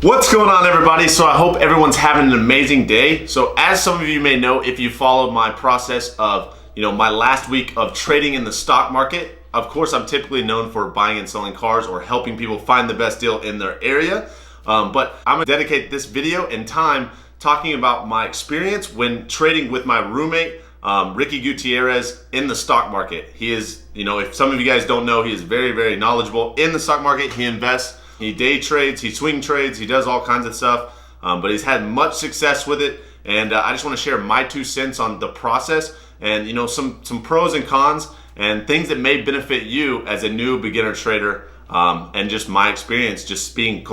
What's going on, everybody? So I hope everyone's having an amazing day. So as some of you may know, if you followed my process of my last week of trading in the stock market, of course I'm typically known for buying and selling cars or helping people find the best deal in their area. But I'm gonna dedicate this video and time talking about my experience when trading with my roommate, Ricky Gutierrez, in the stock market. He is, if some of you guys don't know, he is very, very knowledgeable in the stock market. He invests, he day trades, he swing trades, he does all kinds of stuff, but he's had much success with it. And I just want to share my 2 cents on the process and some pros and cons and things that may benefit you as a new beginner trader, and just my experience just being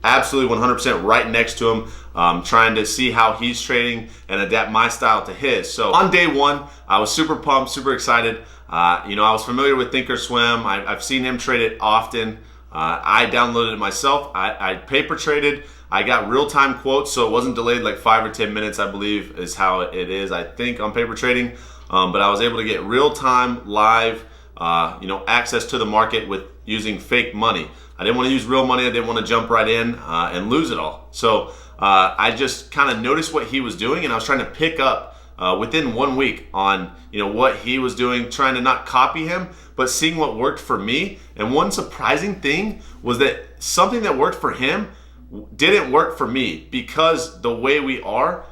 absolutely 100% right next to him, trying to see how he's trading and adapt my style to his. So on day one, I was super pumped, super excited. I was familiar with Thinkorswim. I've seen him trade it often. I downloaded it myself. I paper traded. I got real-time quotes, so it wasn't delayed like 5 or 10 minutes, I believe is how it is, I think, on paper trading. But I was able to get real-time, live, access to the market with using fake money. I didn't want to use real money. I didn't want to jump right in and lose it all. So I just kind of noticed what he was doing, and I was trying to pick up within 1 week on what he was doing, trying to not copy him, but seeing what worked for me. And one surprising thing was that something that worked for him didn't work for me, because the way we are,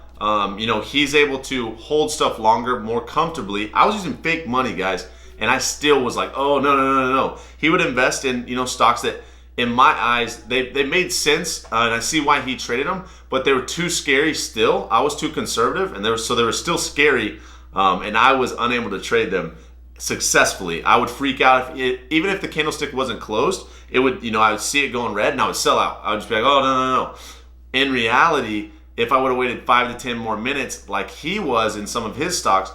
he's able to hold stuff longer, more comfortably. I was using fake money, guys, and I still was like, oh, no. He would invest in, stocks that, in my eyes, they made sense, and I see why he traded them, but they were too scary still. I was too conservative, and they were still scary, and I was unable to trade them successfully. I would freak out even if the candlestick wasn't closed. It would, I would see it going red, and I would sell out. I would just be like, oh, no. In reality, if I would have waited 5 to 10 more minutes, like he was in some of his stocks,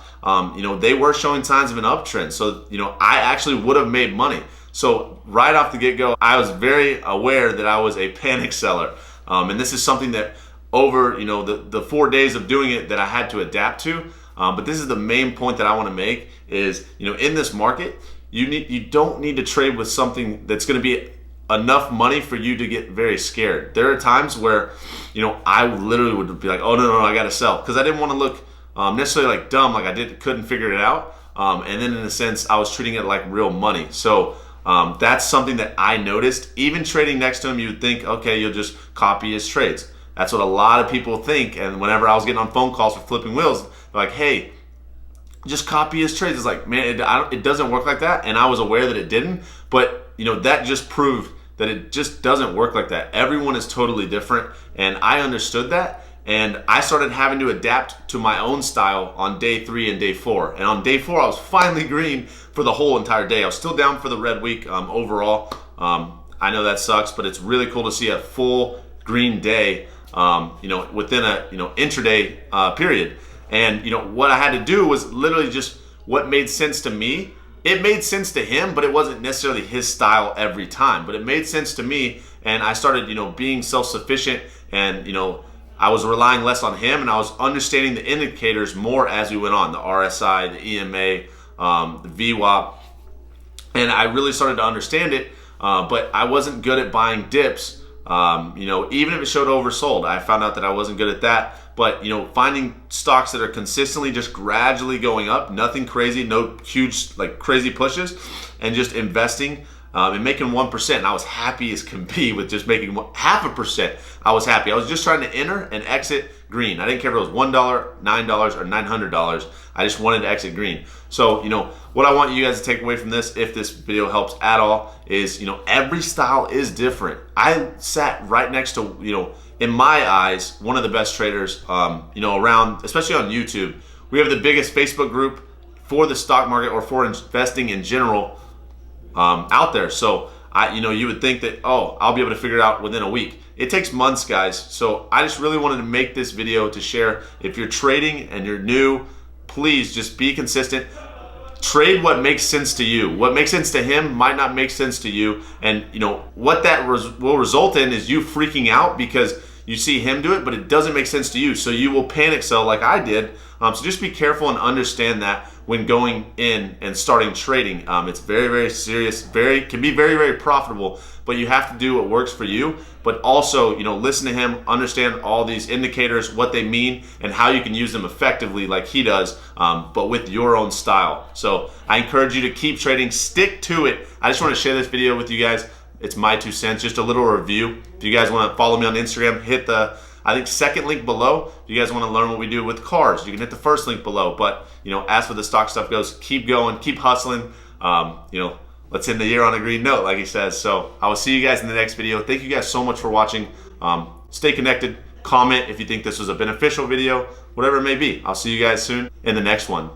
they were showing signs of an uptrend. So, I actually would have made money. So right off the get-go, I was very aware that I was a panic seller. And this is something that over, the 4 days of doing it that I had to adapt to. But this is the main point that I want to make is, in this market, you don't need to trade with something that's going to be enough money for you to get very scared. There are times where, I literally would be like, oh, no, I got to sell, because I didn't want to look necessarily like dumb, like I couldn't figure it out. And then in a sense, I was treating it like real money. So that's something that I noticed. Even trading next to him, you would think, okay, you'll just copy his trades. That's what a lot of people think. And whenever I was getting on phone calls for flipping wheels, they're like, hey, just copy his trades. It's like, man, it doesn't work like that. And I was aware that it didn't. But, that just proved that it just doesn't work like that. Everyone is totally different. And I understood that. And I started having to adapt to my own style on day 3 and day 4. And on day 4, I was finally green for the whole entire day. I was still down for the red week overall. I know that sucks, but it's really cool to see a full green day, within a intraday period. And what I had to do was literally just what made sense to me. It made sense to him, but it wasn't necessarily his style every time. But it made sense to me, and I started being self-sufficient, and I was relying less on him, and I was understanding the indicators more as we went on, the RSI, the EMA, the VWAP, and I really started to understand it, but I wasn't good at buying dips. Even if it showed oversold, I found out that I wasn't good at that. But finding stocks that are consistently just gradually going up, nothing crazy, no huge crazy pushes, and just investing and making 1%. And I was happy as can be with just making 0.5%. I was happy. I was just trying to enter and exit green. I didn't care if it was $1, $9, or $900. I just wanted to exit green. So what I want you guys to take away from this, if this video helps at all, is every style is different. I sat right next to in my eyes, one of the best traders, around, especially on YouTube. We have the biggest Facebook group for the stock market or for investing in general out there. So you would think that, oh, I'll be able to figure it out within a week. It takes months, guys. So I just really wanted to make this video to share. If you're trading and you're new, please just be consistent. Trade what makes sense to you. What makes sense to him might not make sense to you. And what that will result in is you freaking out because you see him do it, but it doesn't make sense to you. So you will panic sell like I did. So just be careful and understand that when going in and starting trading. It's very, very serious, can be very, very profitable, but you have to do what works for you. But also, listen to him, understand all these indicators, what they mean, and how you can use them effectively like he does, but with your own style. So I encourage you to keep trading, stick to it. I just want to share this video with you guys. It's my 2 cents, just a little review. If you guys want to follow me on Instagram, hit the, I think, second link below. If you guys want to learn what we do with cars, you can hit the first link below. But, as for the stock stuff goes, keep going, keep hustling. Let's end the year on a green note, like he says. So I will see you guys in the next video. Thank you guys so much for watching. Stay connected. Comment if you think this was a beneficial video, whatever it may be. I'll see you guys soon in the next one.